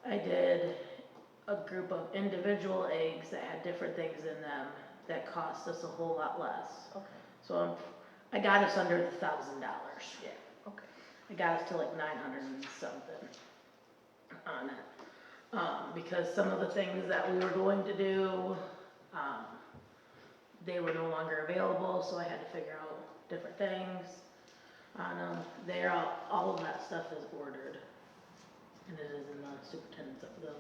I did a group of individual eggs that had different things in them that cost us a whole lot less. Okay, So I got us under $1,000. yeah, okay. I got us to like 900 and something on it. Because some of the things that we were going to do, they were no longer available, so I had to figure out different things on them. All of that stuff is ordered. And it is in the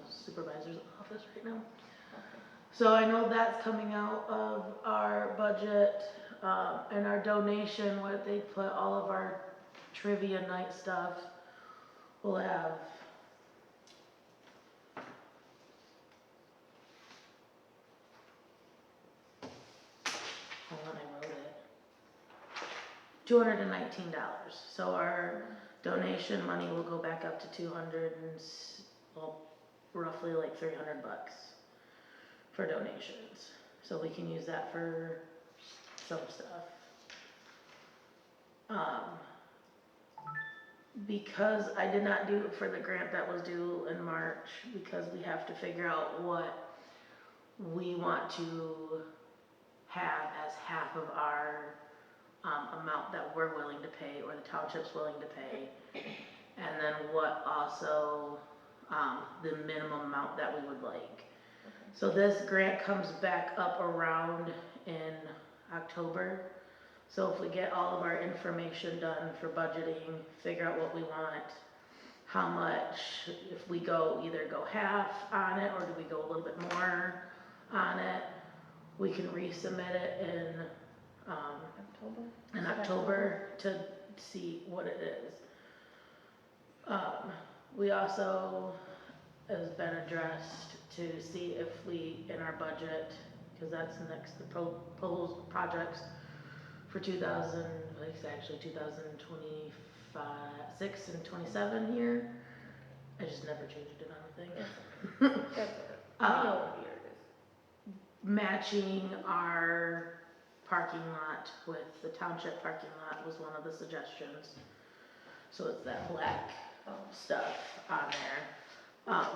supervisor's office right now. Okay. So I know that's coming out of our budget, and our donation, where they put all of our trivia night stuff. We'll have hold on, I wrote it. $219. So our donation money will go back up to 200 and well, roughly like $300 for donations. So we can use that for some stuff. Because I did not do it for the grant that was due in March, because we have to figure out what we want to have as half of our amount that we're willing to pay, or the township's willing to pay, and then what also the minimum amount that we would like. So this grant comes back up around in October. So if we get all of our information done for budgeting, figure out what we want, how much, if we either go half on it, or do we go a little bit more on it, we can resubmit it in October to see what it is. We also, has been addressed to see if we, in our budget, because that's the next, the proposed projects for 2026 and 27 here. I just never changed it on the thing. That's it. We know what year it is. Matching our parking lot with the township parking lot was one of the suggestions. So it's that black stuff on there. Okay.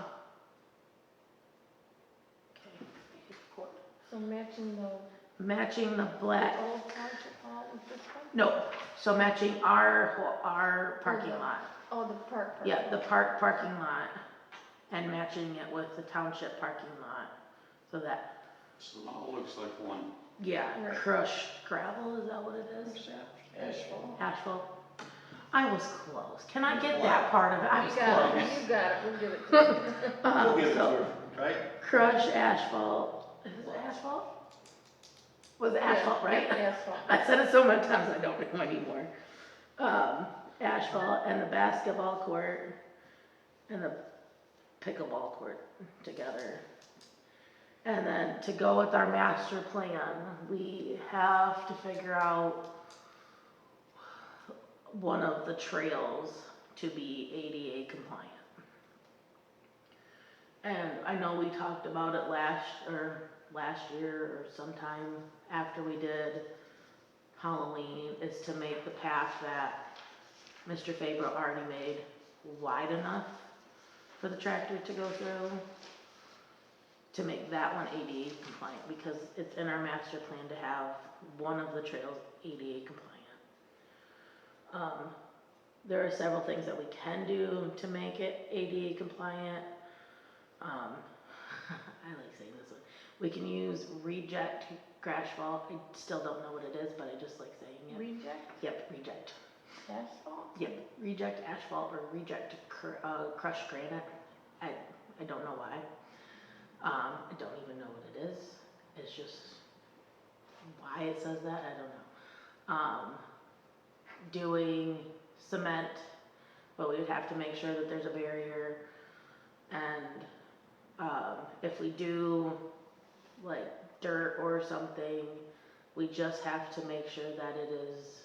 So Matching the black, the old township hall with this one? no, so matching our parking lot. Oh, the park. Yeah, the parking lot, and matching it with the township parking lot, so that, So now it looks like one. yeah, Right. crushed gravel, is that what it is? Asphalt. Asphalt. I was close. Can I get that part of it? I was You got close. it, you got it, we'll give it to you. We'll give it to So, her, right? crushed asphalt. Is it asphalt? Was it asphalt, Yeah, right? Asphalt. I said it so many times I don't know anymore. Asphalt and the basketball court and the pickleball court together. And then to go with our master plan, we have to figure out one of the trails to be ADA compliant. And I know we talked about it last year or sometime after we did Halloween, is to make the path that Mr. Faber already made wide enough for the tractor to go through, to make that one ADA compliant, because it's in our master plan to have one of the trails ADA compliant. There are several things that we can do to make it ADA compliant. I like saying this one. We can use reject asphalt. I still don't know what it is, but I just like saying it. Reject Yep, reject. asphalt? Yep, reject asphalt or reject crushed granite. I don't know why. I don't even know what it is. It's just why it says that, I don't know. Doing cement, but we would have to make sure that there's a barrier. And if we do like dirt or something, we just have to make sure that it is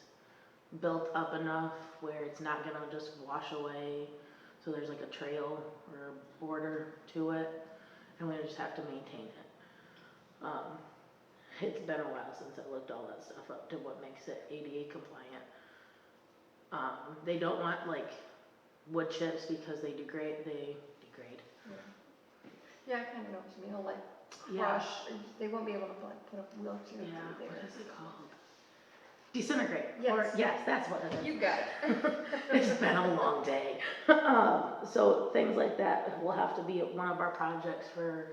built up enough where it's not gonna just wash away. So there's like a trail or a border to it, and we just have to maintain it. It's been a while since I looked all that stuff up to what makes it ADA compliant. They don't want like wood chips because they degrade. you know, like Yeah. crush, they won't be able to like put a wheelchair Yeah, through what there. is it called? Disintegrate. Yes. Or, yes, that's what it is. You got it. It's been a long day. So things like that will have to be one of our projects for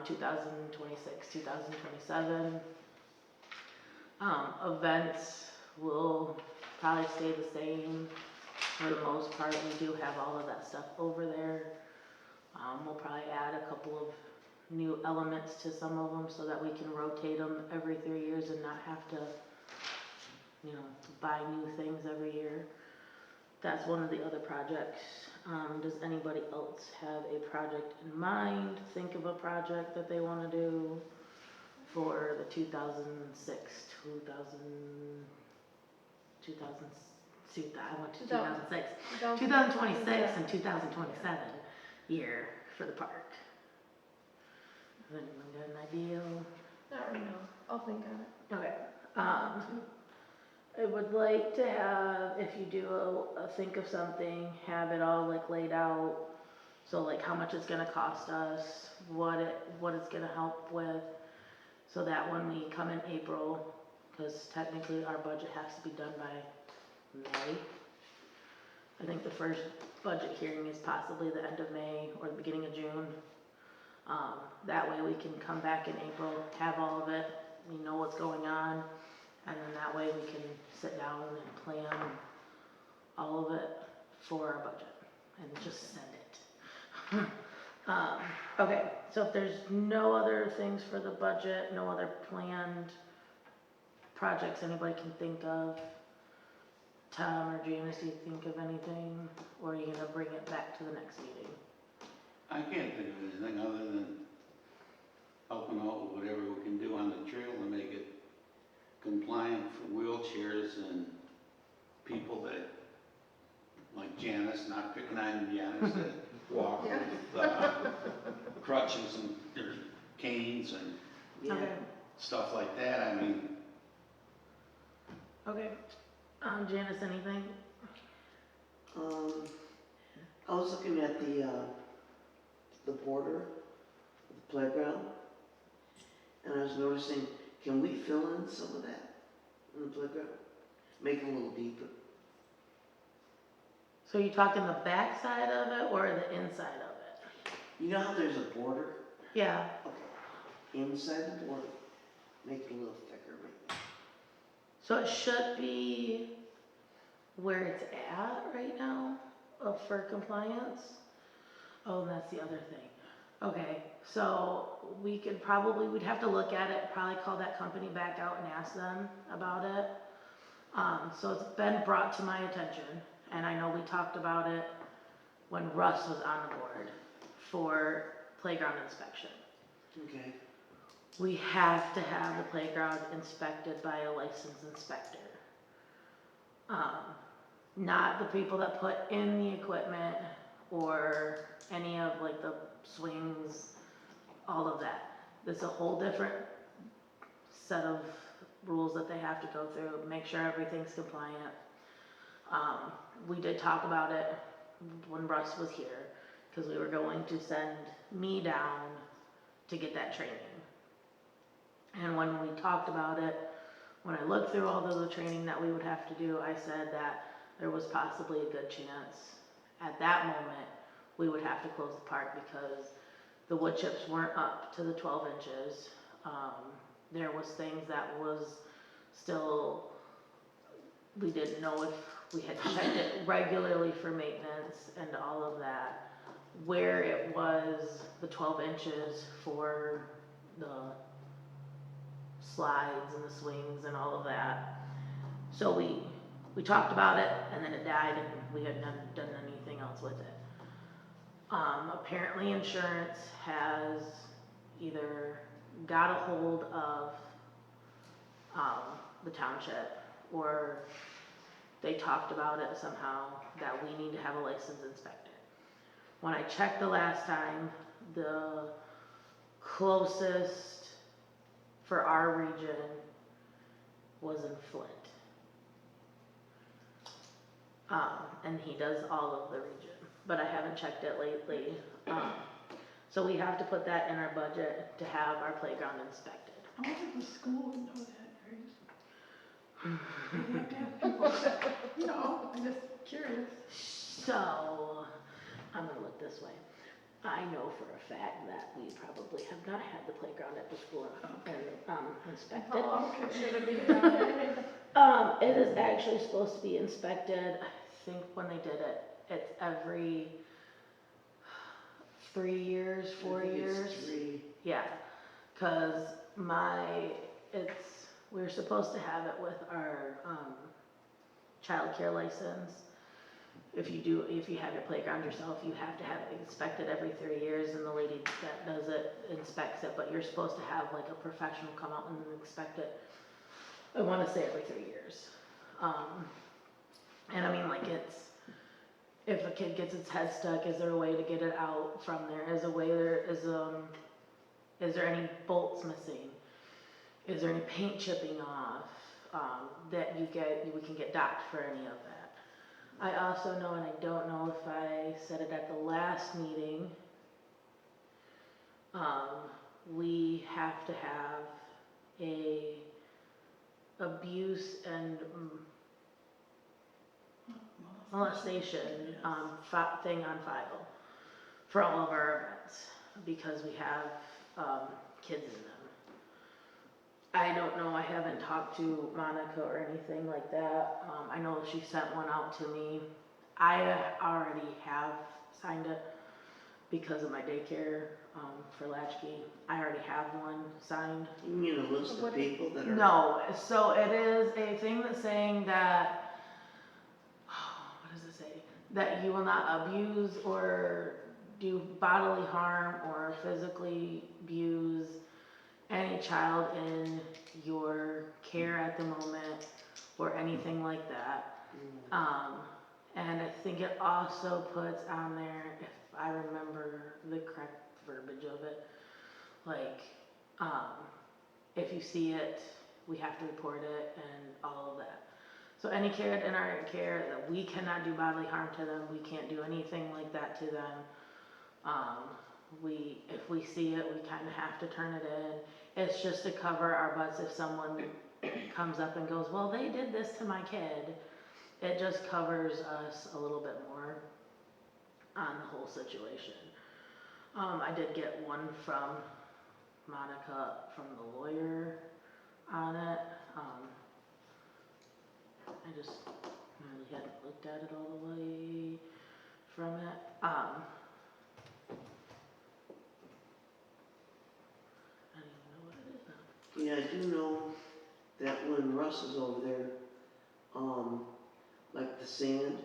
2026, 2027. Events will probably stay the same for the most part. We do have all of that stuff over there. We'll probably add a couple of new elements to some of them so that we can rotate them every 3 years and not have to, you know, buy new things every year. That's one of the other projects. Does anybody else have a project in mind? Think of a project that they want to do for the 2006, 2006, 2026 and 2027 year for the park. Has anyone got an idea? Not right now, I'll think on it. Okay. I would like to have, if you do a think of something, have it all like laid out. So like how much it's gonna cost us, what it's gonna help with, so that when we come in April, because technically our budget has to be done by May. I think the first budget hearing is possibly the end of May or the beginning of June. That way we can come back in April, have all of it, we know what's going on, and then that way we can sit down and plan all of it for our budget and just send it. Okay, so if there's no other things for the budget, no other planned projects anybody can think of, Tom or Janice, do you think of anything, or are you gonna bring it back to the next meeting? I can't think of anything other than helping out with whatever we can do on the trail to make it compliant for wheelchairs and people that, like Janice, not picking on Janice, that walk with crutches and their canes and Okay, stuff like that. I mean, okay, Janice, anything? I was looking at the border, the playground, and I was noticing, can we fill in some of that in the playground? Make it a little deeper. So you talking the back side of it or the inside of it? You know how there's a border? Yeah, Okay. Inside the border, make it a little thicker, maybe. so it should be where it's at right now, for compliance. Oh, and that's the other thing. Okay, so we'd have to look at it, probably call that company back out and ask them about it. So it's been brought to my attention, and I know we talked about it when Russ was on the board for playground inspection. Okay. We have to have the playground inspected by a licensed inspector. Not the people that put in the equipment or any of like the swings, all of that. There's a whole different set of rules that they have to go through, make sure everything's compliant. We did talk about it when Russ was here, because we were going to send me down to get that training. And when we talked about it, when I looked through all of the training that we would have to do, I said that there was possibly a good chance at that moment we would have to close the park because the wood chips weren't up to the 12 inches. There was things that was still, we didn't know if we had checked it regularly for maintenance and all of that. Where it was the 12 inches for the slides and the swings and all of that. So we talked about it and then it died and we hadn't done anything else with it. Apparently insurance has either got a hold of the township or they talked about it somehow that we need to have a licensed inspector. When I checked the last time, the closest for our region was in Flint. And he does all of the region, but I haven't checked it lately. So we have to put that in our budget to have our playground inspected. I wonder if the school would know that, Grace. They'd have to have people, you know, I'm just curious. So, I'm gonna look this way. I know for a fact that we probably have not had the playground at the school inspected. How long should it be down there? It is actually supposed to be inspected, I think when they did it, it's every 3 years, 4 I think it's years. 3. Yeah, cause we're supposed to have it with our, childcare license. If you have your playground yourself, you have to have it inspected every 3 years, and the lady that does it inspects it, but you're supposed to have like a professional come out and inspect it. I wanna say every 3 years. And I mean, like if a kid gets its head stuck, is there a way to get it out from there? Is there any bolts missing? Is there any paint chipping off, that we can get docked for any of that? I also know, and I don't know if I said it at the last meeting, we have to have a abuse and molestation, thing on file for all of our events, because we have, kids in them. I don't know, I haven't talked to Monica or anything like that. I know she sent one out to me. I already have signed it because of my daycare, for Latchkey. I already have one signed. You mean a list of What- people that are? No, so it is a thing that's saying that, what does it say? That you will not abuse or do bodily harm or physically abuse any child in your care at the moment or anything like that. And I think it also puts on there, if I remember the correct verbiage of it, like, if you see it, we have to report it and all of that. So any kid in our care that we cannot do bodily harm to them, we can't do anything like that to them. If we see it, we kind of have to turn it in. It's just to cover our butts if someone comes up and goes, well, they did this to my kid. It just covers us a little bit more on the whole situation. I did get one from Monica, from the lawyer on it. I just really hadn't looked at it all the way from it. I don't even know what it is now. Yeah, I do know that when Russ is over there, like the sand,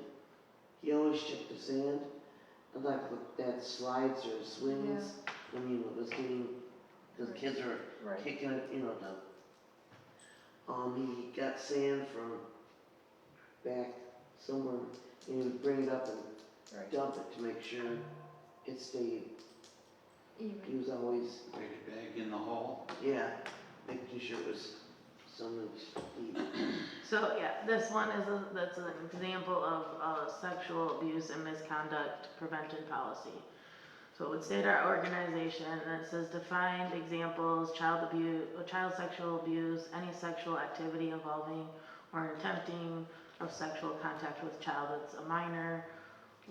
he always checked the sand. I'd like to look at slides or swings. I mean, it was getting, the kids are Right. kicking it, you know, he got sand from back somewhere, and he would bring it up and Right. dump it to make sure it stayed. He Even. was always, Right back in the hole. yeah, making sure it was some deep. So yeah, this one is that's an example of sexual abuse and misconduct prevention policy. So it would state our organization, and it says defined examples: child abuse, child sexual abuse, any sexual activity involving or attempting of sexual contact with child that's a minor,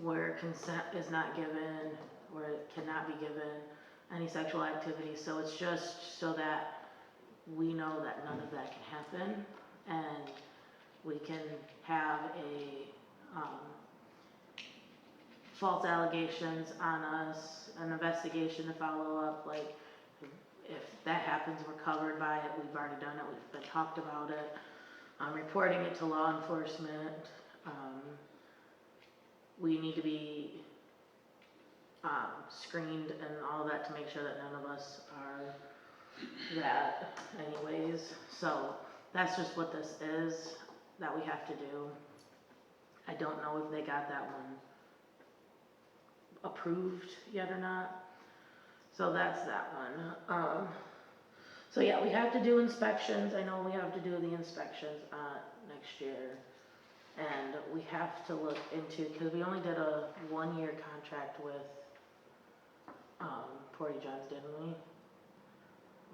where consent is not given, where it cannot be given, any sexual activity. So it's just so that we know that none of that can happen, and we can have false allegations on us, an investigation to follow up, like, if that happens, we're covered by it, we've already done it, we've been talked about it, reporting it to law enforcement, we need to be, screened and all that to make sure that none of us are that anyways. So that's just what this is that we have to do. I don't know if they got that one approved yet or not. So that's that one. So yeah, we have to do inspections. I know we have to do the inspections next year. And we have to look into, because we only did a 1-year contract with John's, didn't we?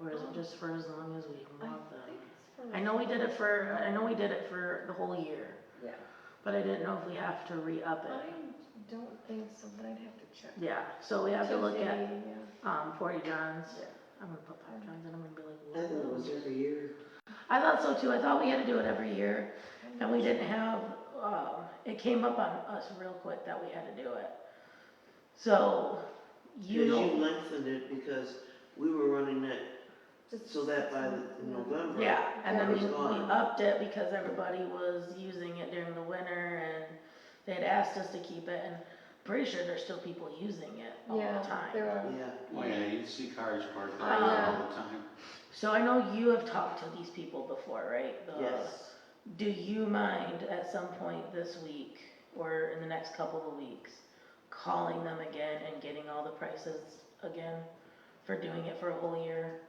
Or is it just for as long as we I want them? think it's for. I know we did it for the whole year, Yeah, but I didn't know if we have to re-up I it. don't think so, but I'd have to check. Yeah, so we have to look at, Tuesday, yeah. Porty John's. Yeah. I'm gonna put 5 John's and I'm gonna be I like, thought it was whoa. every year. I thought so too, I thought we had to do it every year, and we didn't have, it came up on us real quick that we had to do it. So, you Because you know, lengthened it because we were running that, Just so that by the yeah. November. yeah, and then It was we gone. upped it because everybody was using it during the winter, and they had asked us to keep it, and pretty sure there's still people using it all Yeah, the time. there are. Yeah. Oh, yeah, you see cars parked there Yeah. all the time. So I know you have talked to these people before, right? Yes. Do you mind at some point this week, or in the next couple of weeks, calling them again and getting all the prices again for doing it for a whole year?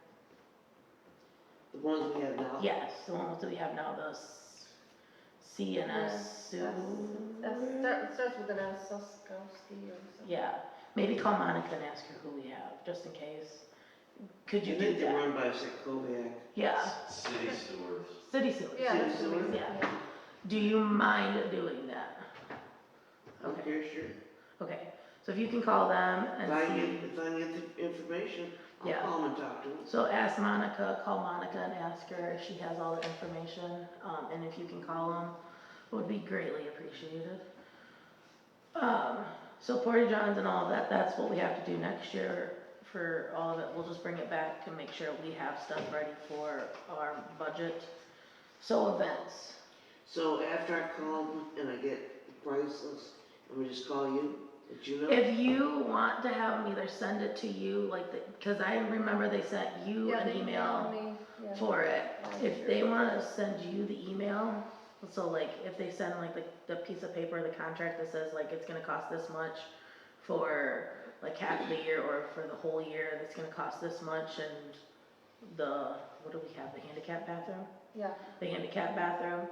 The ones we have now? Yes, the ones that we have now, the CNS, It starts with an S, Soskowski or something. yeah, maybe call Monica and ask her who we have, just in case. Could you I do think they're that? run by Secoviac. Yeah, City sewers. city sewers. Yeah, City that's sewer? what it is, Yeah. Do you mind doing that? Okay, Okay, sure. okay, so if you can call them If I and get, see, if I get the information, I'll Yeah. call them and talk to them. so ask Monica, call Monica and ask her if she has all the information, and if you can call them, it would be greatly appreciated. So Porta Johns and all of that, that's what we have to do next year for all of it, we'll just bring it back and make sure we have stuff ready for our budget. So events, So after I call them and I get prices, let me just call you, let you know? if you want to have them either send it to you, like, cause I remember they sent you Yeah, an they email emailed me, yeah. for it. last If year. they wanna send you the email, so like, if they send like the piece of paper, the contract that says like, it's gonna cost this much for like half the year, or for the whole year, it's gonna cost this much, and the, what do we have, the handicap bathroom? Yeah, The handicap bathroom,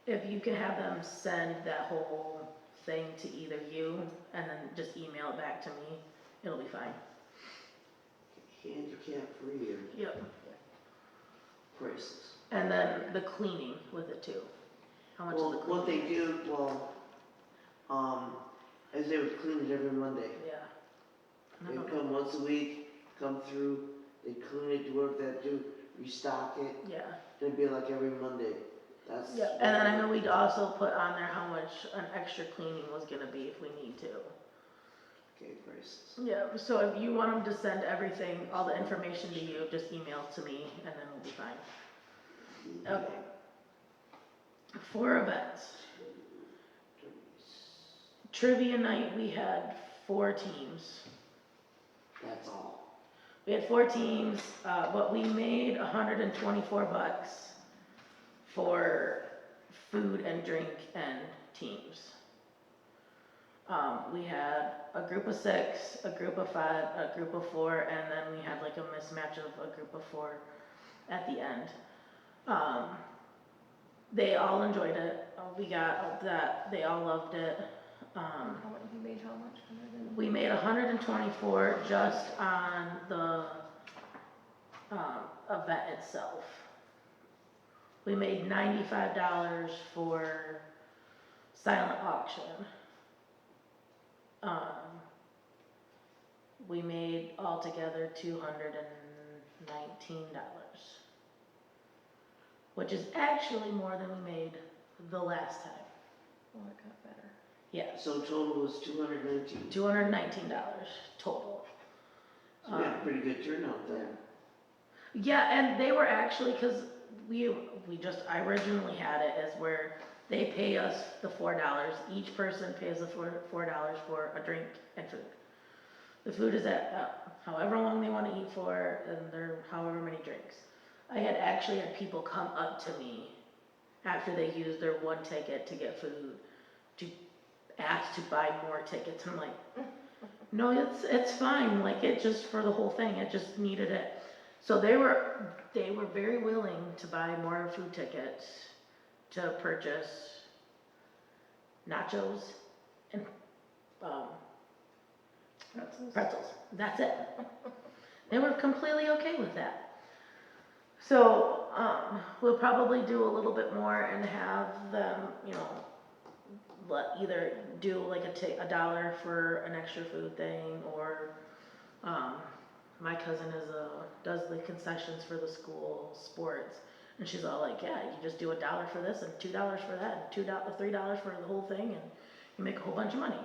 if you can have them send that whole thing to either you, and then just email it back to me, it'll be fine. Handicap free or Yep. prices. And then the cleaning with it too. How much is the Well, cleaning? what they do, as they would clean it every Monday. Yeah. I They don't know. come once a week, come through, they clean it, do whatever they have to do, restock it, Yeah. it'd be like every Monday. That's. Yeah, and then I know we'd also put on there how much an extra cleaning was gonna be if we need to. Okay, prices. Yeah, so if you want them to send everything, all the information to you, just email it to me, and then we'll be fine. Okay. For events, trivia night, we had 4 teams. That's all. We had 4 teams, but we made $124 for food and drink and teams. We had a group of 6, a group of 5, a group of 4, and then we had like a mismatch of a group of 4 at the end. They all enjoyed it. We got that, they all loved it. you made how much? 100 We made 124 just on the event itself. We made $95 for silent auction. We made altogether $219, which is actually more than we made the last time. Oh, it got better. Yes, So total was 219. $219 total. So we had a pretty good turnout then. Yeah, and they were actually, cause I originally had it as where they pay us the $4, each person pays the $4 for a drink and food. The food is at however long they wanna eat for, and they're however many drinks. I had actually had people come up to me after they used their 1 ticket to get food, to ask to buy more tickets. I'm like, no, it's fine, like, it just, for the whole thing, it just needed it. So they were very willing to buy more food tickets, to purchase nachos and, pretzels, that's it. They were completely okay with that. So, we'll probably do a little bit more and have them, you know, either do like a dollar for an extra food thing, or, my cousin does the concessions for the school sports. And she's all like, yeah, you just do $1 for this and $2 for that and $3 for the whole thing, and you make a whole bunch of money.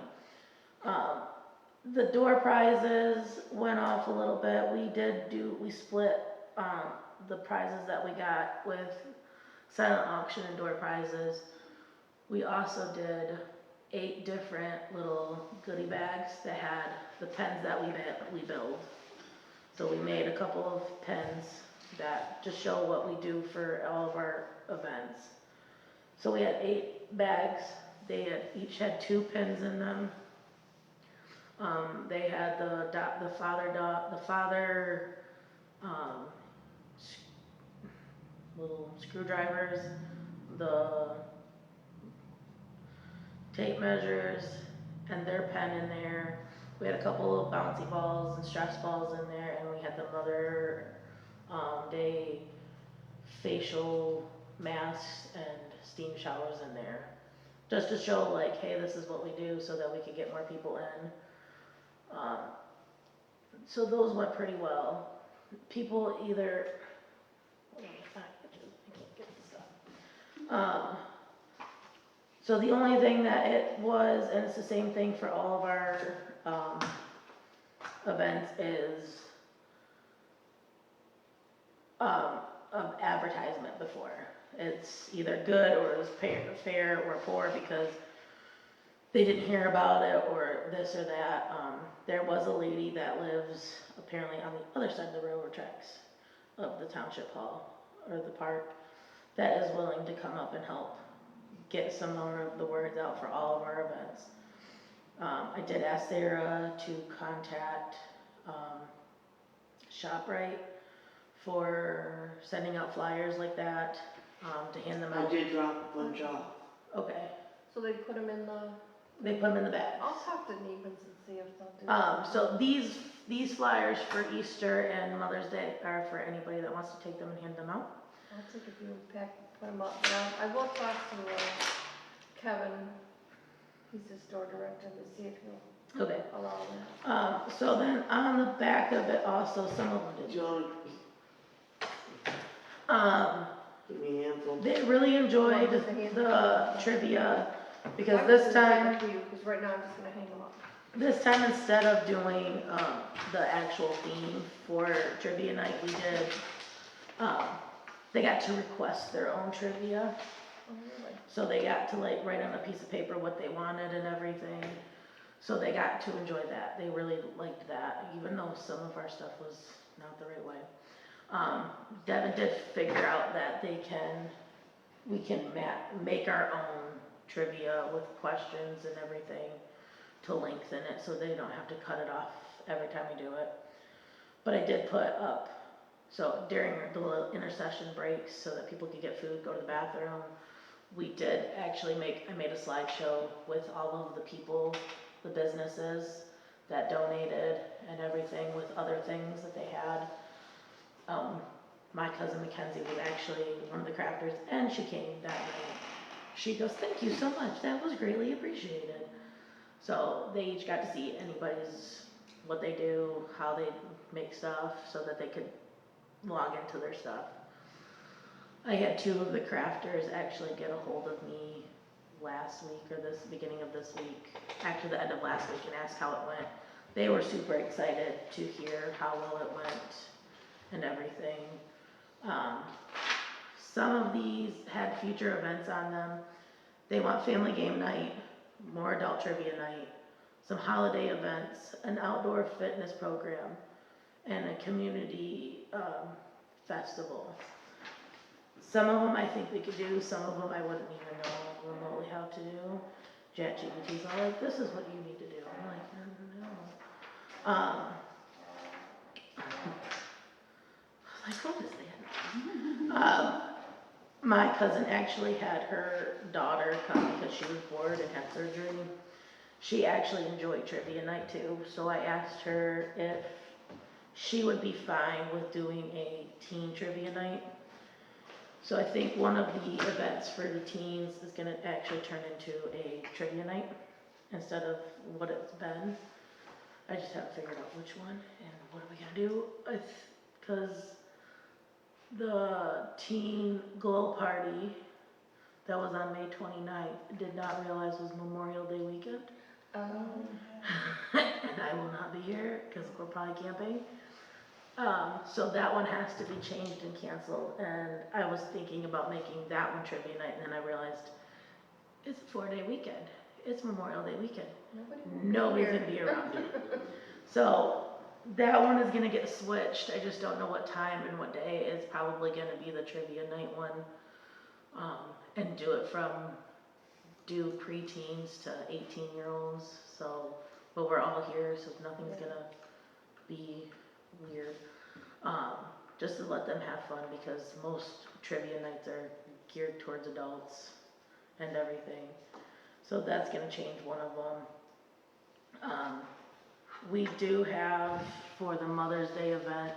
The door prizes went off a little bit. We split, the prizes that we got with silent auction and door prizes. We also did 8 different little goodie bags that had the pens that we build. So we made a couple of pens that just show what we do for all of our events. So we had 8 bags. They each had 2 pins in them. They had the father little screwdrivers, the tape measures, and their pen in there. We had a couple of bouncy balls and stress balls in there, and we had the Mother Day facial masks and steam showers in there. Just to show like, hey, this is what we do, so that we could get more people in. So those went pretty well. People either, I can't get this stuff. So the only thing that it was, and it's the same thing for all of our events, is of advertisement before. It's either good or it was fair or poor because they didn't hear about it or this or that. There was a lady that lives apparently on the other side of the railroad tracks of the township hall or the park that is willing to come up and help get some more of the words out for all of our events. I did ask Sarah to contact ShopRite for sending out flyers like that, to hand them I out. did drop a bunch off. Okay, So they put them in the, they put them in the bags. I'll talk to Nevens and see if they'll do that. So these flyers for Easter and Mother's Day are for anybody that wants to take them and hand them out. I'll take a few and put them up, but I will talk to Kevin, he's the store director, to see if he'll Okay. allow that. So then on the back of it also, some of them Do did. you want Um, to give me a handful? they really enjoyed Just a handful. the trivia because I'm this just gonna time, take a few, because right now I'm just gonna hang them up. instead of doing, the actual theme for trivia night, we did, they got to request their own trivia. Oh, really? So they got to like write on a piece of paper what they wanted and everything. So they got to enjoy that. They really liked that, even though some of our stuff was not the right way. Devin did figure out that we can make our own trivia with questions and everything to lengthen it so they don't have to cut it off every time we do it. But I did put up, so during the little intercession breaks so that people could get food, go to the bathroom, we did actually I made a slideshow with all of the people, the businesses that donated and everything with other things that they had. My cousin Mackenzie was actually one of the crafters and she came that night. She goes, thank you so much, that was greatly appreciated. So they each got to see what they do, how they make stuff so that they could log into their stuff. I had 2 of the crafters actually get a hold of me last week or beginning of this week, after the end of last week, and ask how it went. They were super excited to hear how well it went and everything. Some of these had future events on them. They want family game night, more adult trivia night, some holiday events, an outdoor fitness program, and a community festival. Some of them I think we could do, some of them I wouldn't even know remotely how to do. ChatGPT's all like, this is what you need to do. I'm like, no. Like, what is that? My cousin actually had her daughter come because she was bored and had surgery. She actually enjoyed trivia night too, so I asked her if she would be fine with doing a teen trivia night. So I think one of the events for the teens is gonna actually turn into a trivia night instead of what it's been. I just haven't figured out which one and what are we gonna do. Cause the teen glow party that was on May 29th, did not realize was Memorial Day weekend. And I will not be here because we're probably camping. So that one has to be changed and canceled, and I was thinking about making that one trivia night, and then I realized it's a 4-day weekend. It's Memorial Day weekend. Nobody's gonna be around it. So that one is gonna get switched. I just don't know what time and what day. It's probably gonna be the trivia night one. And do preteens to 18-year-olds. So, but we're all here, so nothing's gonna be weird. Just to let them have fun because most trivia nights are geared towards adults and everything. So that's gonna change one of them. We do have for the Mother's Day event,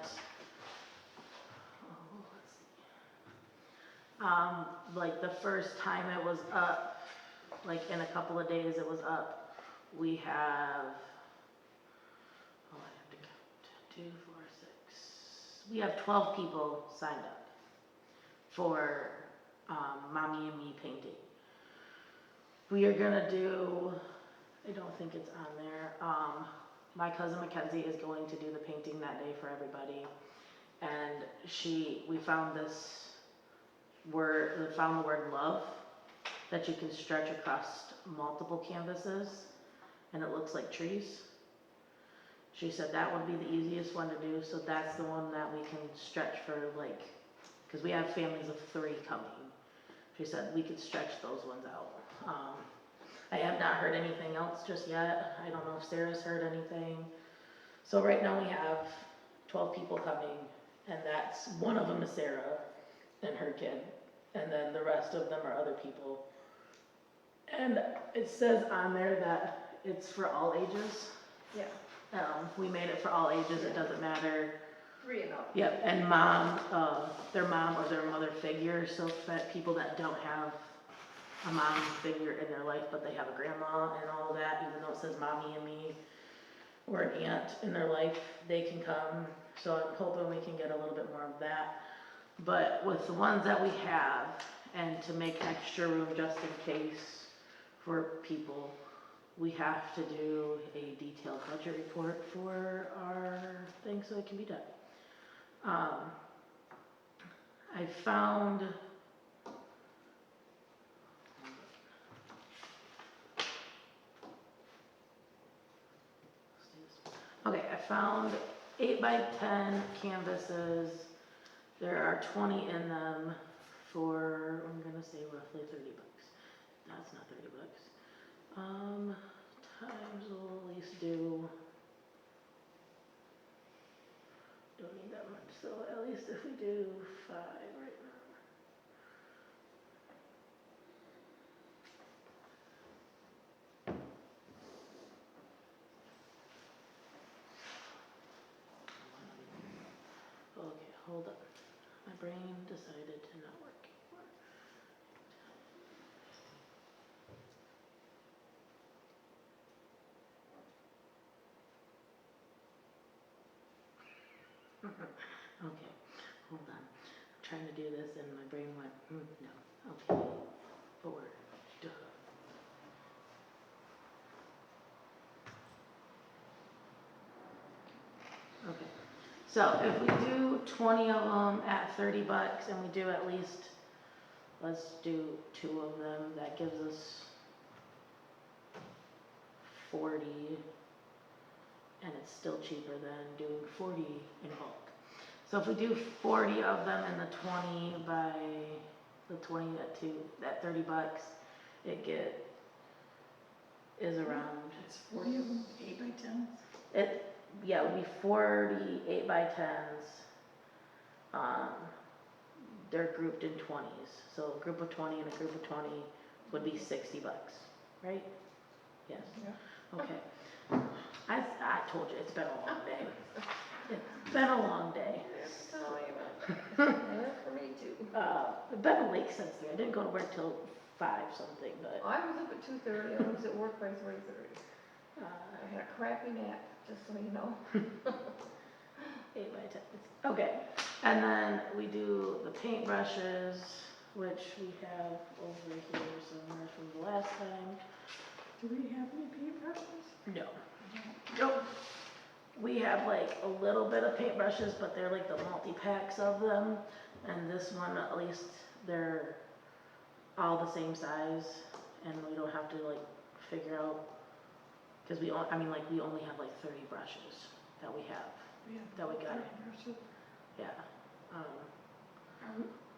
like the first time it was up, like in a couple of days it was up, we have, I have to count, 2, 4, 6, we have 12 people signed up for Mommy and Me painting. We are gonna do, I don't think it's on there, my cousin Mackenzie is going to do the painting that day for everybody, and we found the word love that you can stretch across multiple canvases and it looks like trees. She said that would be the easiest one to do, so that's the one that we can stretch for, like, because we have families of 3 coming. She said we could stretch those ones out. I have not heard anything else just yet. I don't know if Sarah's heard anything. So right now we have 12 people coming, and that's one of them is Sarah and her kid, and then the rest of them are other people. And it says on there that it's for all ages. Yeah, We made it for all ages, it doesn't matter. 3 and up. Yep, and their mom or their mother figure, so that people that don't have a mom figure in their life, but they have a grandma and all of that, even though it says Mommy and Me, or an aunt in their life, they can come. So I'm hoping we can get a little bit more of that. But with the ones that we have, and to make extra room just in case for people, we have to do a detailed budget report for our thing so it can be done. I found, okay, I found 8x10 canvases. There are 20 in them for, I'm gonna say roughly 30 bucks. That's not 30 bucks. Times we'll at least do, don't need that much, so at least if we do 5 right now. Okay, hold up. My brain decided to not work anymore. Okay, hold on. I'm trying to do this and my brain went, no. Okay, forward. Duh. Okay, so if we do 20 of them at 30 bucks and we do at least, let's do 2 of them, that gives us 40, and it's still cheaper than doing 40 in bulk. So if we do 40 of them in the 20 by the 20 at 30 bucks, is around, It's 40 of them, 8x10s. it would be 40 8x10s. They're grouped in 20s. So a group of 20 and a group of 20 would be 60 bucks, right? Yes. Yeah. Okay. I told you, it's been a long day. It's been been a long day. Tell me about it. Yeah, for me too. I've been awake since 3. I didn't go to work till 5 something, but, I was up at 2:30, I was at work by 3:30. uh, I had a crappy nap, just so you know. 8 by 10. Okay, and then we do the paintbrushes, which we have over here somewhere from the last time. Do we have any paintbrushes? No. Nope. We have like a little bit of paintbrushes, but they're like the multi-packs of them. And this one, at least, they're all the same size, and we don't have to like figure out, because we only have like 30 brushes that we have, that we got. Paintbrushes. Yeah.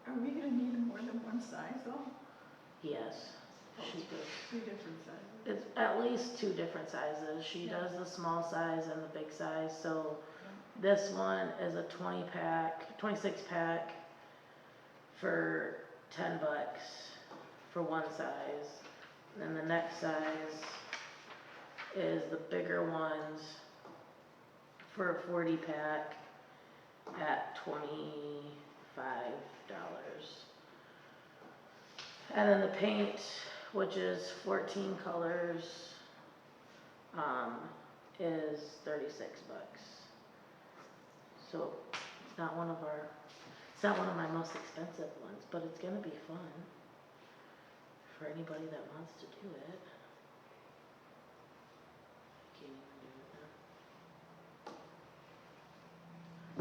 Are we gonna need more than one size though? Yes. She does. 3 different sizes. It's at least 2 different sizes. She Yeah. does the small size and the big size, so this one is a 26 pack for $10 for one size. Then the next size is the bigger ones for a 40 pack at $25. And then the paint, which is 14 colors, is $36. So it's not one of my most expensive ones, but it's gonna be fun for anybody that wants to do it. Can't even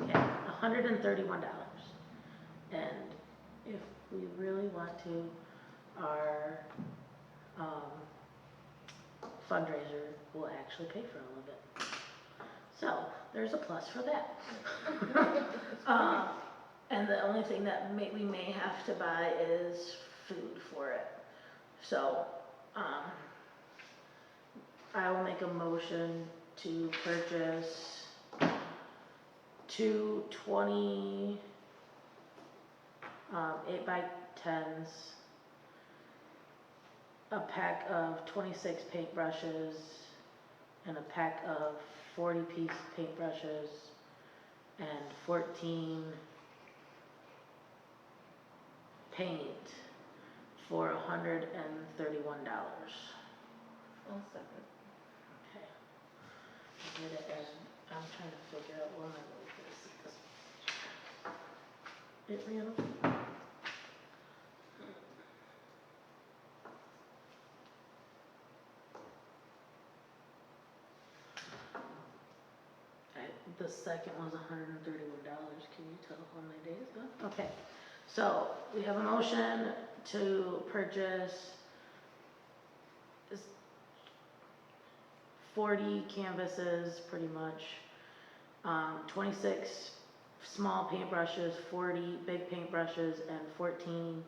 do it now. Okay, $131. And if we really want to, our fundraiser will actually pay for all of it. So there's a plus for that. And the only thing that we may have to buy is food for it. So I will make a motion to purchase 2 20 8 by 10s, a pack of 26 paintbrushes, and a pack of 40-piece paintbrushes, and 14 paint for $131. I'll second. Okay. Get it, and I'm trying to figure out when I wrote this. It ran over. The second was $131. Can you tell how many days ago? Okay, so we have a motion to purchase 40 canvases, pretty much, 26 small paintbrushes, 40 big paintbrushes, and 14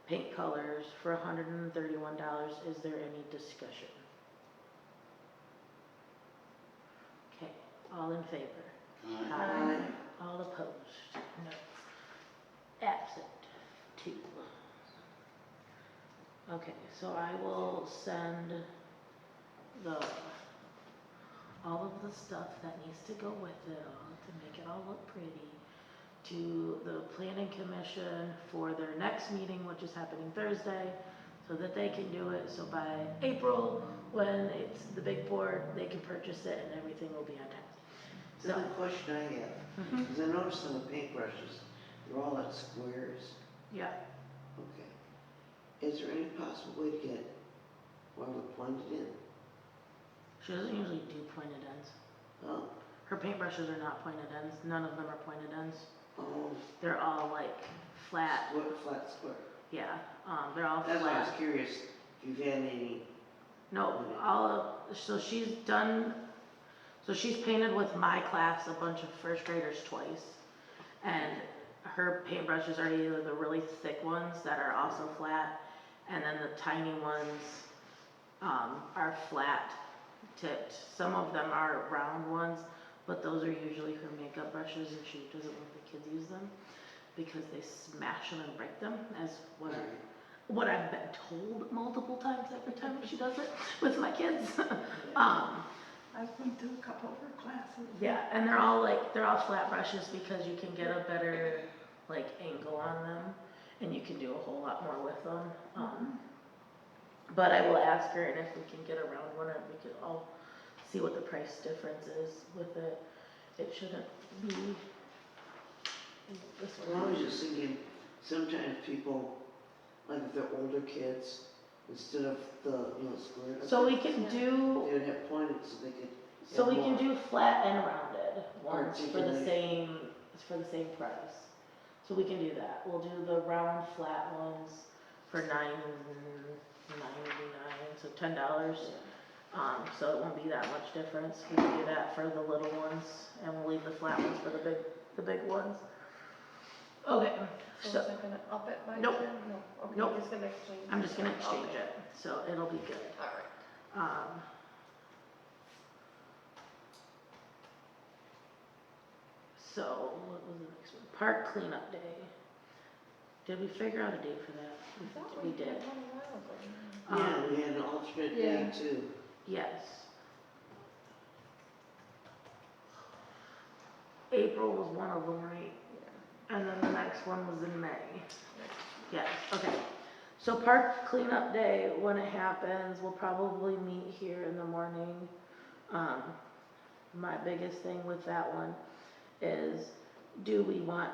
paint colors for $131. Is there any discussion? Okay, all in favor? Aye. All opposed? No. Absent? 2. Okay, so I will send all of the stuff that needs to go with it all to make it all look pretty to the planning commission for their next meeting, which is happening Thursday, so that they can do it. So by April, when it's the big board, they can purchase it and everything will be on time. So, Another question I have, because I noticed on the paintbrushes, they're all like squares. yeah, Okay. Is there any possible way to get one with pointed in? she doesn't usually do pointed ends. Oh, Her paintbrushes are not pointed ends. None of them are pointed ends. oh, They're all like flat. flat square. Yeah, they're all That's why I was flat. curious if you've had any. No, so she's painted with my class a bunch of first graders twice. And her paintbrushes are either the really thick ones that are also flat, and then the tiny ones are flat tipped. Some of them are round ones, but those are usually her makeup brushes, and she doesn't let the kids use them because they smash them and break them, as what I've been told multiple times every time she does it with my kids. I went to a couple of her classes. Yeah, and they're all flat brushes because you can get a better, like, angle on them, and you can do a whole lot more with them. But I will ask her, and if we can get around one, or we could all see what the price difference is with it. It shouldn't be this Well, I one. was just thinking, sometimes people, like if they're older kids, instead of the, square. So we can do, They would have pointed so they could. so we have can more. do flat and rounded ones for the Articulate. same price. So we can do that. We'll do the round flat ones for $9.99, so $10. So it won't be that much difference. We can do that for the little ones, and we'll leave the flat ones for the big ones. Okay, So so is it gonna up it by 10? Nope. No, okay, Nope. you're just gonna exchange. I'm just gonna it. exchange Okay. it, so it'll be good. All right. So what was the next one? Park cleanup day. Did we figure out a date for that? I thought We had did. one a while ago. Yeah, we had an alternate day Yeah. too. Yes. April was one of them, right? And then the next one was in May. Yes, okay. So park cleanup day, when it happens, we'll probably meet here in the morning. My biggest thing with that one is, do we want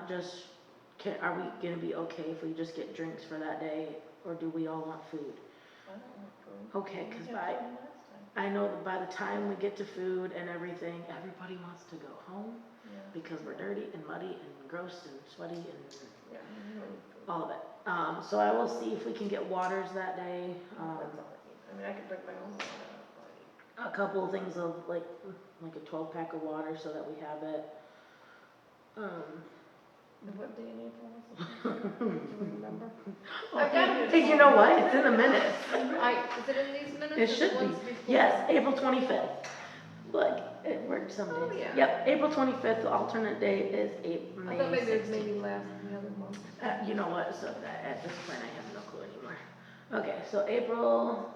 are we gonna be okay if we just get drinks for that day, or do we all want food? I don't know, food. Okay, cause We had by, fun last time. I know that by the time we get to food and everything, everybody wants to go home Yeah. because we're dirty and muddy and gross and sweaty and Yeah. we really food. all of it. So I will see if we can get waters that day. That's all I need. I mean, I could bring my own water, A couple of things of like a 12 pack of water so that we have it. but what day in April was it? Do you remember? Oh, I got it. hey, you know what? It's in the minutes. Is it in these minutes? It or the should be. ones before? Yes, April 25th. Look, it worked some Oh, days. yeah. Yep, April 25th, the alternate day is I May thought maybe it was 16th. maybe last, the other month. You know what, so that, at this point, I have no clue anymore. Okay, so April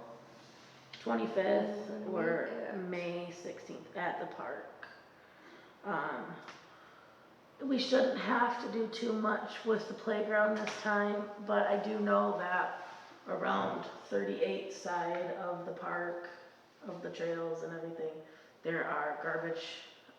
25th or Yeah. May 16th at the park. We shouldn't have to do too much with the playground this time, but I do know that around 38th side of the park, of the trails and everything, there are garbage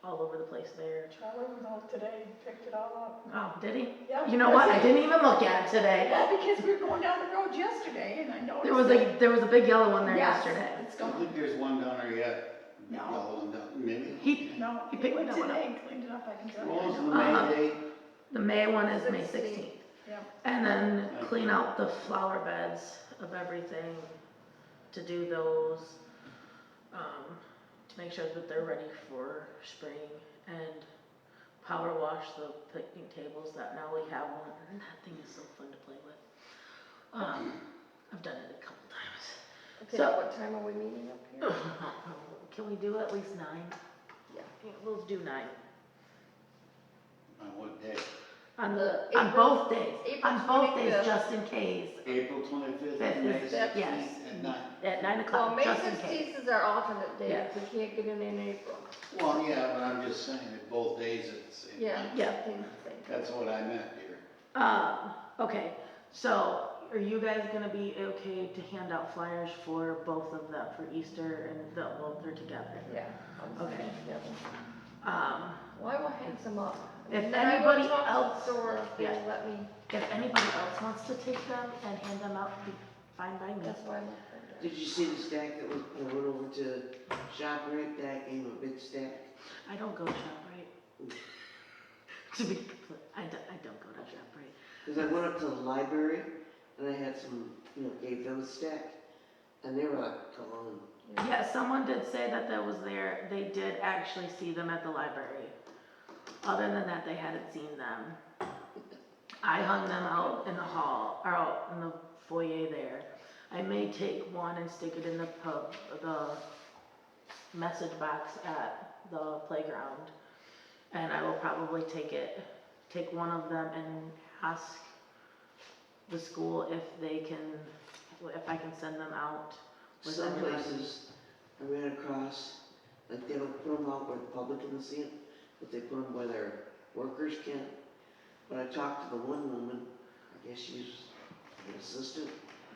all over the place there. Charlie was out today, picked it all up. Oh, did he? Yeah. You know what, I didn't even look at it today. Well, because we were going down the road yesterday and I noticed. There was a big yellow one there Yes, yesterday. it's I gone. think there's one down there yet. No. Yellow one down, maybe? No, He he picked went that one up. today and cleaned it up, I can tell What was the you. May date? The May one is May 16th. 16th. Yeah. And then clean out the flower beds of everything, to do those, to make sure that they're ready for spring, and power wash the picnic tables that now we have one, and that thing is so fun to play with. I've done it a couple times. Okay, So- what time are we meeting up here? Can we do at least 9? Yeah. We'll do 9. On what day? On April- both days, April on both days, 25th. just in case, April 25th Fifth and May is- 16th yes. at night? at 9 Well, o'clock, May just in case. 16th is our alternate day, Yes. if we can't get in April. Well, yeah, but I'm just saying that both days at the same Yeah. time. Yeah. 16th, same. That's what I meant, dear. Okay, so are you guys gonna be okay to hand out flyers for both of them for Easter and well, they're together? Yeah. I'll Okay. send it together. Well, I will hang some up. If And then I anybody will talk to else- the store if they yeah. let me, if anybody else wants to take them and hand them out, be fine by me. that's why I'm up there. Did you see the stack that went over to ShopRite, that gave a big stack? I don't go to ShopRite. To be complete, I don't go to ShopRite. Cause I went up to the library and I had some, gave them a stack, and they were like, come on. Yeah, someone did say that they did actually see them at the library. Other than that, they hadn't seen them. I hung them out in the hall, or out in the foyer there. I may take one and stick it in the message box at the playground. And I will probably take one of them and ask the school if I can send them out with Some everybody. places I ran across, like they don't put them out where the public can see it, but they put them where their workers can. But I talked to the one woman, I guess she was an assistant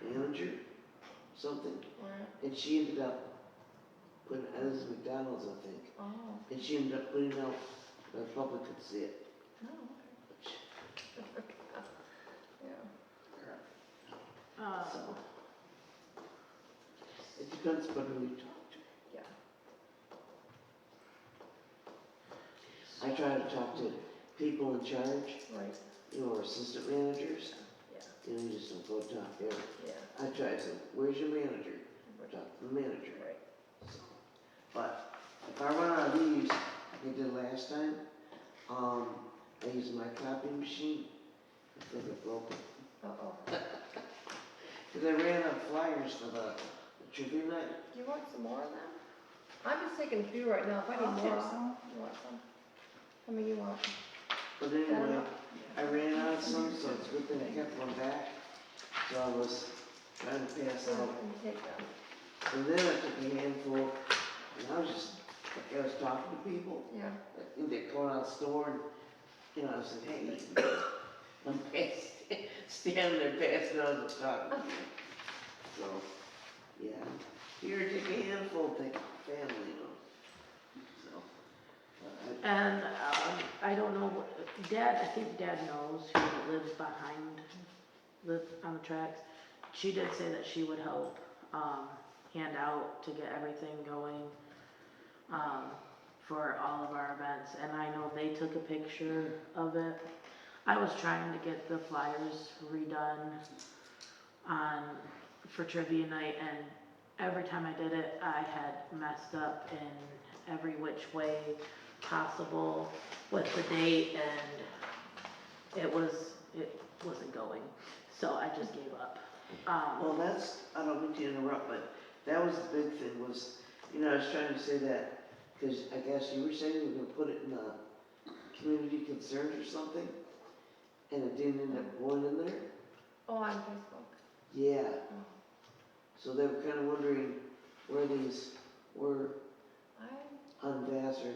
manager, something, Where? and she ended up putting, it was McDonald's, I think, Oh, and she ended up putting out where the public could see it. no, which, yeah. So, it depends upon who you talk to. Yeah. I try to talk to people in charge, Right, or assistant managers, yeah, you just don't go talk there. yeah, I try to say, where's your manager? Talk to the manager. right. So, but if I run out of these, like I did last time, I use my copy machine, I think it broke. Uh-oh. Cause I ran out of flyers for the trivia night. Do you want some more of them? I'm just taking a few right now, if I I'll need take more, some. you want some? How many you want? But anyway, I ran out of some, so it's a good thing I kept one back. So I was trying to pass So, out. and take them. And then I took a handful, and I was just, like I was talking to people, Yeah. like in the corner store, and, you know, I said, hey, I'm standing there passing out and talking to people. So, yeah, here, take a handful, take a family, you know. So, And, I don't know, Dad, I think Dad knows who lives on the tracks. She did say that she would help, hand out to get everything going, for all of our events, and I know they took a picture of it. I was trying to get the flyers redone for trivia night, and every time I did it, I had messed up in every which way possible with the date, and it wasn't going, so I just gave up. well, that's, I don't mean to interrupt, but that was the big thing was, you know, I was trying to say that, because I guess you were saying you were gonna put it in the community concerns or something, and it didn't end up going in there? Oh, on Facebook. Yeah, Oh. so they were kinda wondering where these were I on Vassar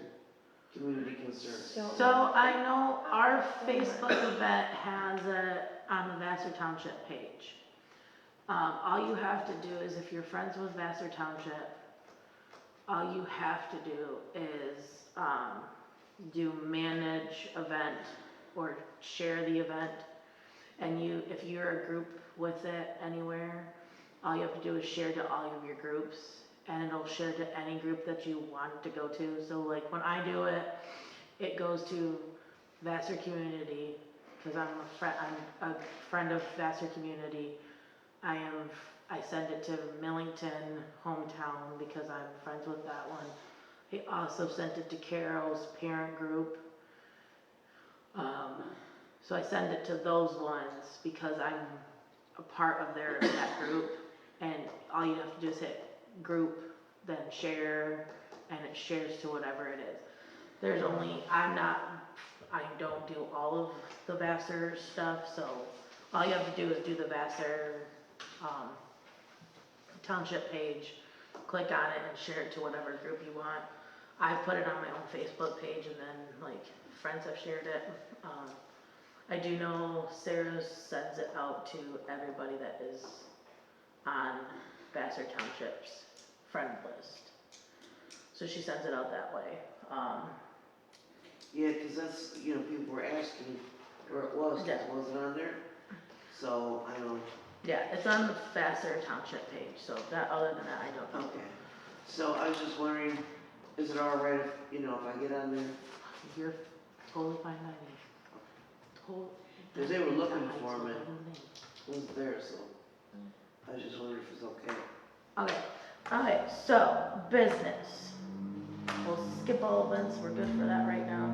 community concerns. don't. So I know our Facebook event has it on the Vassar Township page. All you have to do is, if you're friends with Vassar Township, all you have to do is, do manage event or share the event. And if you're a group with it anywhere, all you have to do is share to all of your groups, and it'll share to any group that you want it to go to. So like when I do it, it goes to Vassar Community, because I'm a friend of Vassar Community. I send it to Millington Hometown because I'm friends with that one. I also sent it to Carol's parent group. So I send it to those ones because I'm a part of that group, and all you have to do is hit group, then share, and it shares to whatever it is. I don't do all of the Vassar stuff, so all you have to do is do the Vassar, Township page, click on it and share it to whatever group you want. I've put it on my own Facebook page, and then like friends have shared it. I do know Sarah sends it out to everybody that is on Vassar Township's friend list. So she sends it out that way. Yeah, cause that's, you know, people were asking where it was, 'cause Yeah. it wasn't on there. So, I don't, Yeah, it's on the Vassar Township page, so other than that, I don't know. okay. So I was just wondering, is it all right if, you know, if I get on there? You're totally fine by me. Totally. 'Cause they were looking That for hide's me. better than me. It wasn't there, so I was just wondering if it's okay. Okay, alright, so, business. We'll skip all events, we're good for that right now.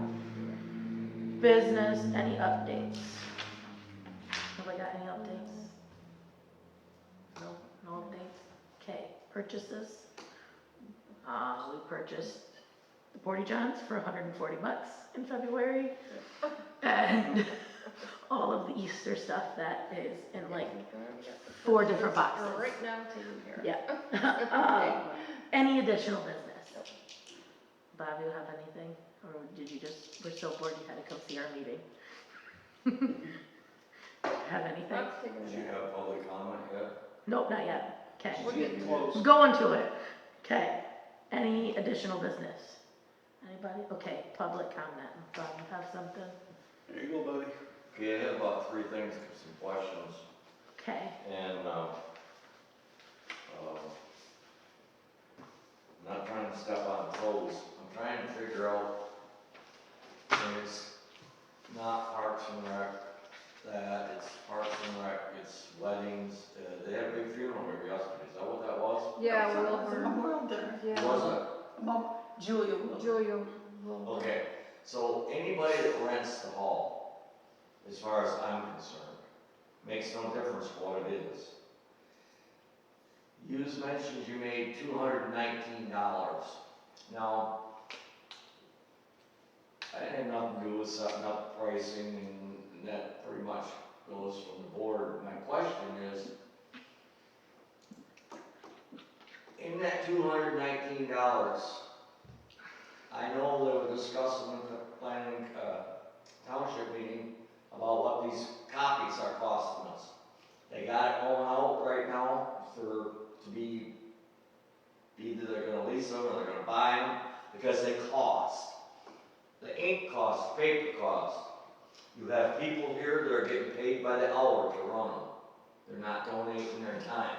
Business, any updates? Have I got any updates? No updates? Okay, purchases. We purchased the Porty Johns for $140 in February. And all of the Easter stuff that is in like 4 different boxes. Right now, taking care of. Yeah. Any additional business? Bob, you have anything? Or did you just, we're so bored you had to come see our meeting? Have anything? Bob's taking Did a you nap. have public comment yet? Nope, not yet. Okay. We're getting Close. Going to it. Okay. Any additional business? Anybody? Okay, public comment. Bob, you have something? There you go, buddy. Okay, I have about 3 things, some questions, Okay. and, I'm not trying to step on toes, I'm trying to figure out, and it's not Parks and Rec, that, it's Parks and Rec, it's weddings, they had a big funeral here yesterday, is that what that was? Yeah, It was a Wilbur, memorial dinner. yeah. Was Julia will. Julia it? Wilbur. Okay, so anybody that rents the hall, as far as I'm concerned, makes no difference what it is. You mentioned you made $219. Now, I had nothing to do with setting up pricing, and that pretty much goes from the board. My question is, in that $219, I know they were discussing at the planning, township meeting about what these copies are costing us. They got it going out right now to be, either they're gonna lease them or they're gonna buy them, because they cost. The ink costs, the paper costs. You have people here that are getting paid by the hour to run them. They're not donating their time.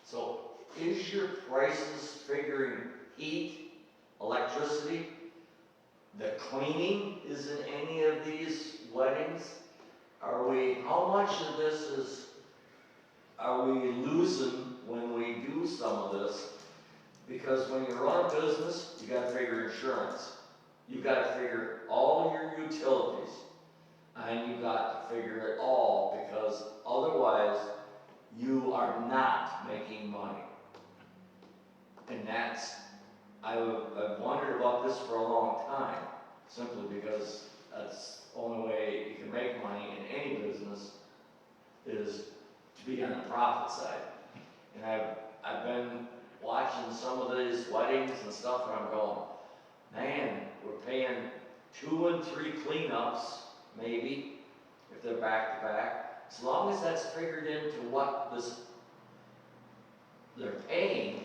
So is your prices figuring heat, electricity? The cleaning is in any of these weddings? How much of this are we losing when we do some of this? Because when you run a business, you gotta figure insurance. You gotta figure all your utilities. And you got to figure it all, because otherwise you are not making money. And I've wondered about this for a long time, simply because that's the only way you can make money in any business is to be on the profit side. And I've been watching some of these weddings and stuff, and I'm going, man, we're paying 2 and 3 cleanups, maybe, if they're back to back. As long as that's figured into what they're paying,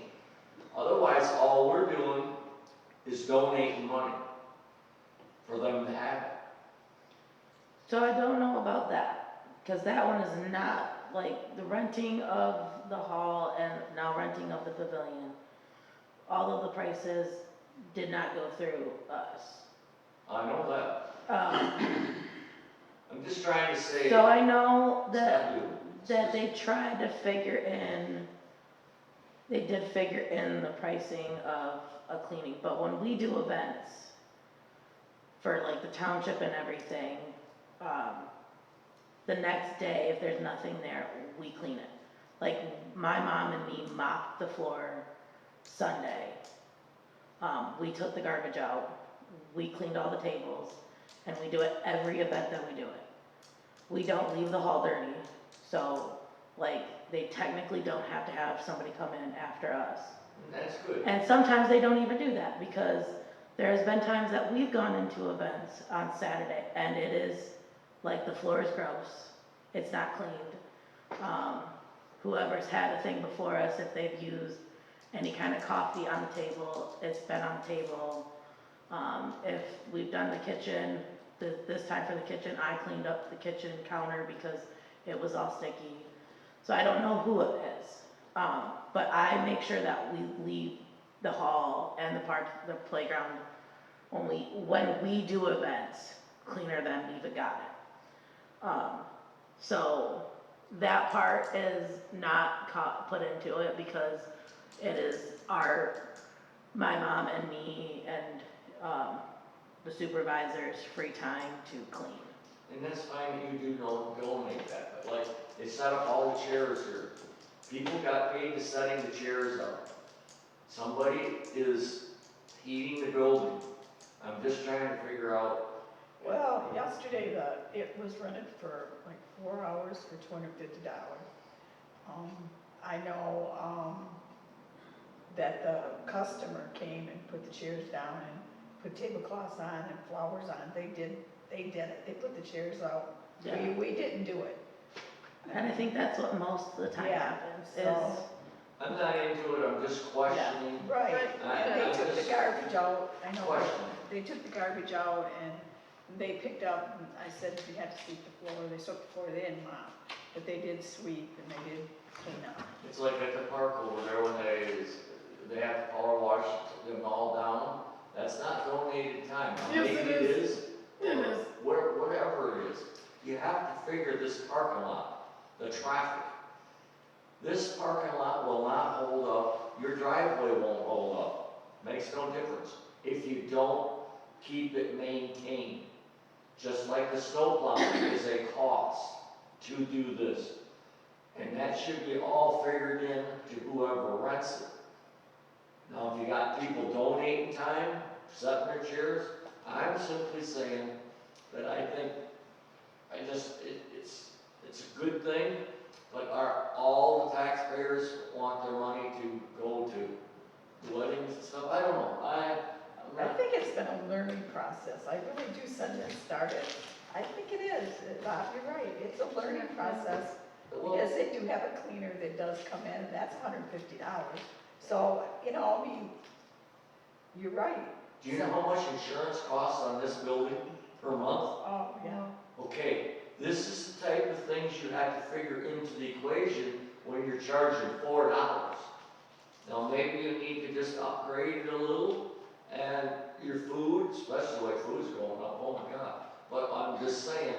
otherwise all we're doing is donating money for them to have it. So I don't know about that, because that one is not, like, the renting of the hall and now renting of the pavilion. All of the prices did not go through us. I know that. I'm just trying to say. So I know it's that not you. that they tried to they did figure in the pricing of a cleaning, but when we do events for like the township and everything, the next day, if there's nothing there, we clean it. Like my mom and me mopped the floor Sunday. We took the garbage out, we cleaned all the tables, and we do it every event that we do it. We don't leave the hall dirty, so like they technically don't have to have somebody come in after us. That's good. And sometimes they don't even do that, because there's been times that we've gone into events on Saturday and it is like the floor is gross, it's not cleaned. Whoever's had a thing before us, if they've used any kind of coffee on the table, it's been on the table. If we've done the kitchen, this time for the kitchen, I cleaned up the kitchen counter because it was all sticky. So I don't know who it is, but I make sure that we leave the hall and the park, the playground, only when we do events, cleaner than we've even got it. So that part is not put into it because it is my mom and me and the supervisor's free time to clean. And that's fine that you do donate that, but like, they set up all the chairs here. People got paid to setting the chairs up. Somebody is heating the building. I'm just trying to figure out. Well, yesterday, it was rented for like 4 hours for $250. I know, that the customer came and put the chairs down, and put tablecloths on and flowers on, they did it, they put the chairs out. Yeah. We didn't do it. And I think that's what most of the time Yeah, happens, so- is, I'm not into it, I'm just questioning. Right, and they I took the just- garbage out, I know, Question. they took the garbage out and they picked up, and I said we had to sweep the floor, they swept the floor, they didn't mop, but they did sweep and they did clean up. It's like at the park over there when they have to power wash them all down. That's not donated time. Now, Yes, maybe it it is. is. It or is. Whatever it is. You have to figure this parking lot, the traffic. This parking lot will not hold up, your driveway won't hold up. Makes no difference if you don't keep it maintained. Just like the snow plowing is a cost to do this. And that should be all figured in to whoever rents it. Now, if you got people donating time, setting their chairs, I'm simply saying that I think, it's a good thing, but all the taxpayers want their money to go to weddings and stuff? I don't know, I'm I not, think it's been a learning process, I really do send it started. I think it is, Bob, you're right, it's a learning process. well, Because they do have a cleaner that does come in, and that's $150. So, you know, I mean, you're right. do you know how much insurance costs on this building per month? Oh, yeah. Okay, this is the type of things you have to figure into the equation when you're charging $4. Now, maybe you need to just upgrade it a little, and your food, especially like food's going up, oh my God. But I'm just saying,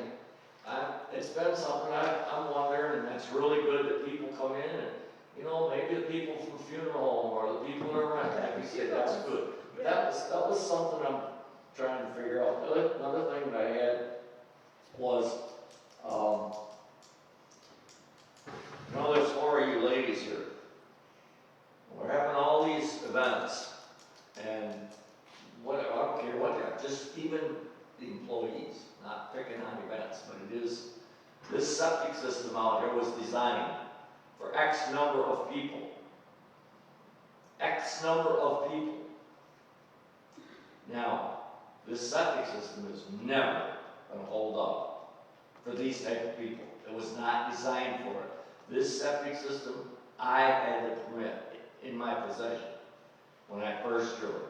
it's been something I'm wondering, and it's really good that people come in, and, you know, maybe the people from funeral home, or the people that are renting, like you say, that's good. But that was something I'm trying to figure out. Another thing that I had was, you know, there's 4 of you ladies here. We're having all these events, and whatever, I don't care what they are, just even the employees, not picking on events, but it is, this septic system out here was designed for X number of people. X number of people. Now, this septic system is never gonna hold up for these type of people. It was not designed for it. This septic system, I had the permit in my possession when I first drew it.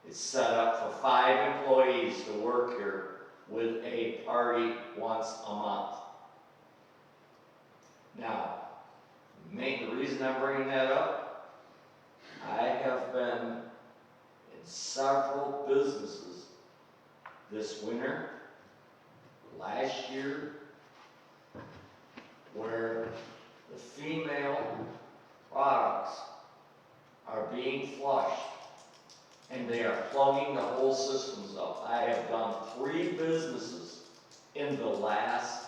It's set up for 5 employees to work here with a party once a month. Now, the reason I'm bringing that up, I have been in several businesses this winter, last year, where the female products are being flushed and they are plugging the whole systems up. I have done 3 businesses in the last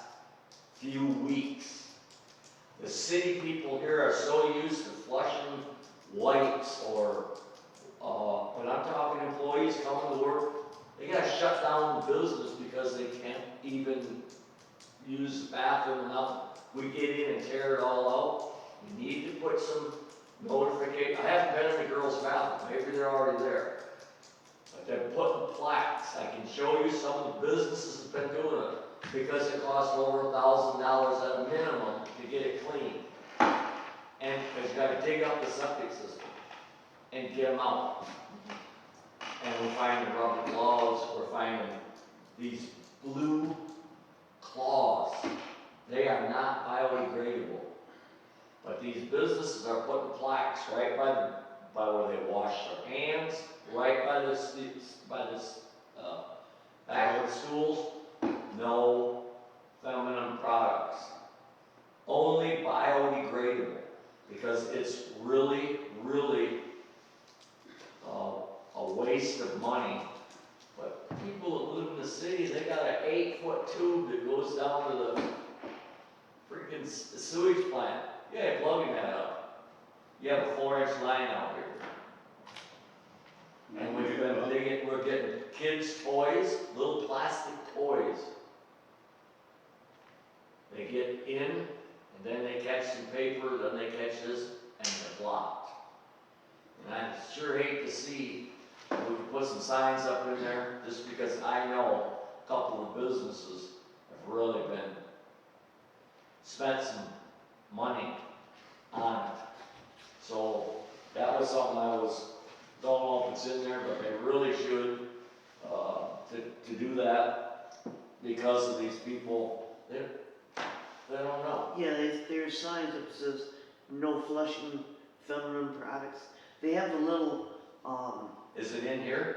few weeks. The city people here are so used to flushing wipes or, when I'm talking employees coming to work, they gotta shut down the business because they can't even use the bathroom or nothing. We get in and tear it all out. You need to put some notification. I haven't been in the girls' bathroom, maybe they're already there. But they're putting plaques. I can show you some of the businesses have been doing it because it costs over $1,000 at a minimum to get it clean. And because you gotta dig up the septic system and get them out. And we're finding rubber gloves, we're finding these blue cloths. They are not biodegradable. But these businesses are putting plaques right by where they wash their hands, right by this back of the schools. No feminine products. Only biodegradable. Because it's really, really a waste of money. But people that live in the city, they got an 8-foot tube that goes down to the freaking sewage plant. Yeah, plugging that up. You have a 4-inch line out here. And we've been digging, we're getting kids' toys, little plastic toys. They get in, and then they catch some paper, then they catch this, and they're blocked. And I sure hate to see we could put some signs up in there, just because I know a couple of businesses have really been, spent some money on it. So that was something don't know if it's in there, but they really should, to do that because of these people, they don't know. Yeah, there's signs that says no flushing feminine products. They have the little, Is it in here?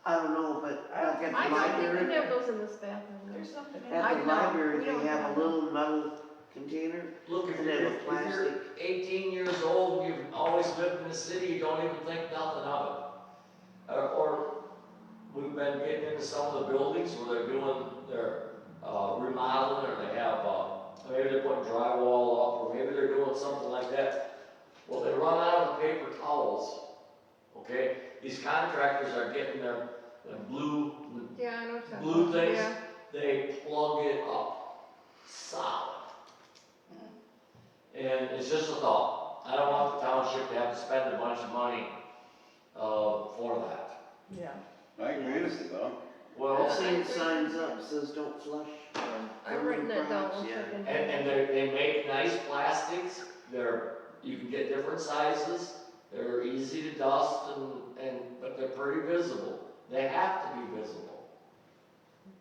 I don't know, but like at I the don't think we library, have those in this bathroom. There's something in at I the know, library, we they don't have have a little metal container. Look, if And then you're, the if you're plastic. 18 years old, you've always lived in the city, you don't even think nothing of it. Or we've been getting into some of the buildings where they're doing their remodeling, or they have, maybe they're putting drywall up, or maybe they're doing something like that. Well, they run out of the paper towels, okay? These contractors are getting their blue Yeah, I know what you're talking Blue about. things? Yeah. they plug it up solid. And it's just a thought. I don't want the township to have to spend a bunch of money for that. Yeah. I agree with you though. Well, I've seen signs up, says don't flush. I've written that down. Perhaps, yeah. and they make nice plastics. You can get different sizes. They're easy to dust but they're pretty visible. They have to be visible.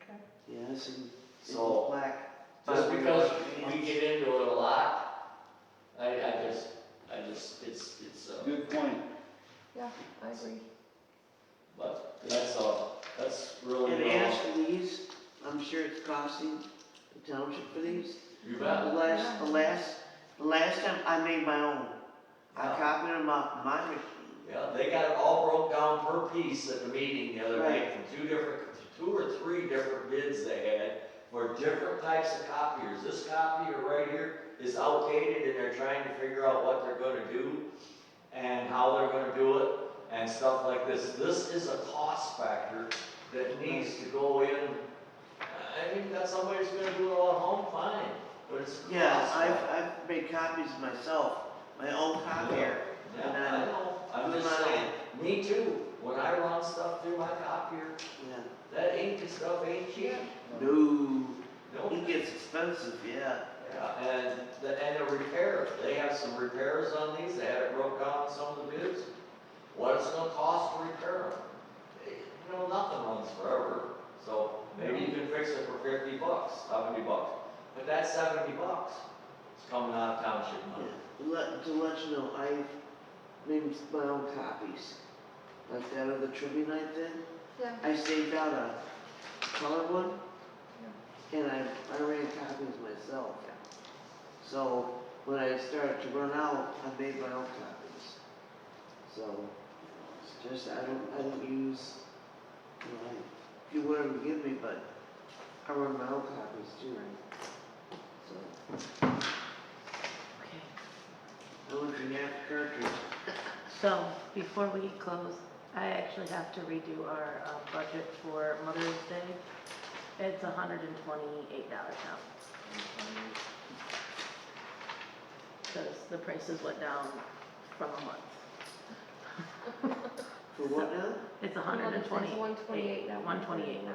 Okay. Yeah, I seen So, black. just because we get into it a lot, I just, it's, Good point. Yeah, I agree. but that's really. And as for these, I'm sure it's costing the township for these. You The bet. last time I made my own. I Yeah. copied them off my machine. Yeah, they got it all broke down per piece at the meeting the other night Right. from two or three different bids they had for different types of copiers. This copier right here is outdated and they're trying to figure out what they're gonna do and how they're gonna do it and stuff like this. This is a cost factor that needs to go in. I mean, that somebody's gonna do it all at home, fine, but it's a Yeah, cost factor. I've made copies myself, my own copier. Yeah, And I know, I'm do just my saying, me too, when I run stuff through my copier, Yeah. that ink and stuff ain't cheap. No, No. it gets expensive, yeah. Yeah, and the repair, they have some repairs on these, they had it broke down in some of the bids. What it's gonna cost to repair them? Nothing runs forever, so maybe you can fix it for $50, $70, but that's $70. It's coming out of township money. To let you know, I've made my own copies. Like that of the trivia night thing. Yeah. I saved out a color one. And I ran copies myself. So when I started to run out, I made my own copies. So it's just, I don't use, if you wouldn't give me, but I run my own copies too. So Okay. I went to half cartridge. So, before we close, I actually have to redo our budget for Mother's Day. It's $128 now. Because the prices went down from a month. For what now? It's It's 128 now. 128 now.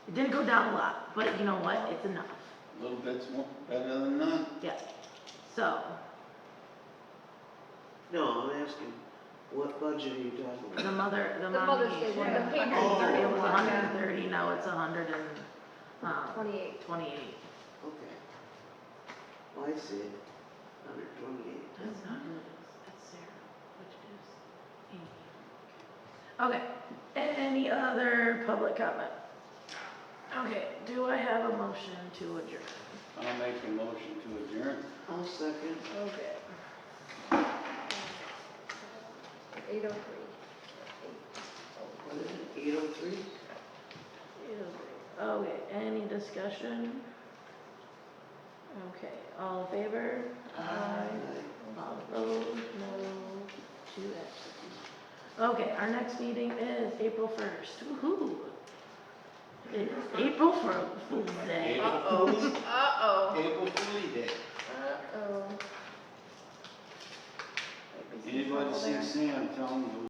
It didn't go down a lot, but you know what? It's enough. A little bit's more better than none. Yeah. So, No, I'm asking, what budget are you talking about? the Mother's mommy, Day one, yeah. the payment. Oh. It was 130, now it's 128. 28. Okay. Well, I see it, 128. That's not who it is, that's Sarah, which is Amy. Okay, any other public comment? Okay, do I have a motion to adjourn? I'll make a motion to adjourn. I'll second. Okay. 803. What is it, 803? Okay, any discussion? Okay, all in favor? Aye. All opposed? No. 2 absent. Okay, our next meeting is April 1st. Woohoo! It is April Fool's Day. April Fool's, Uh-oh. April Fool's Day. Uh-oh. Anybody see Sam, tell him to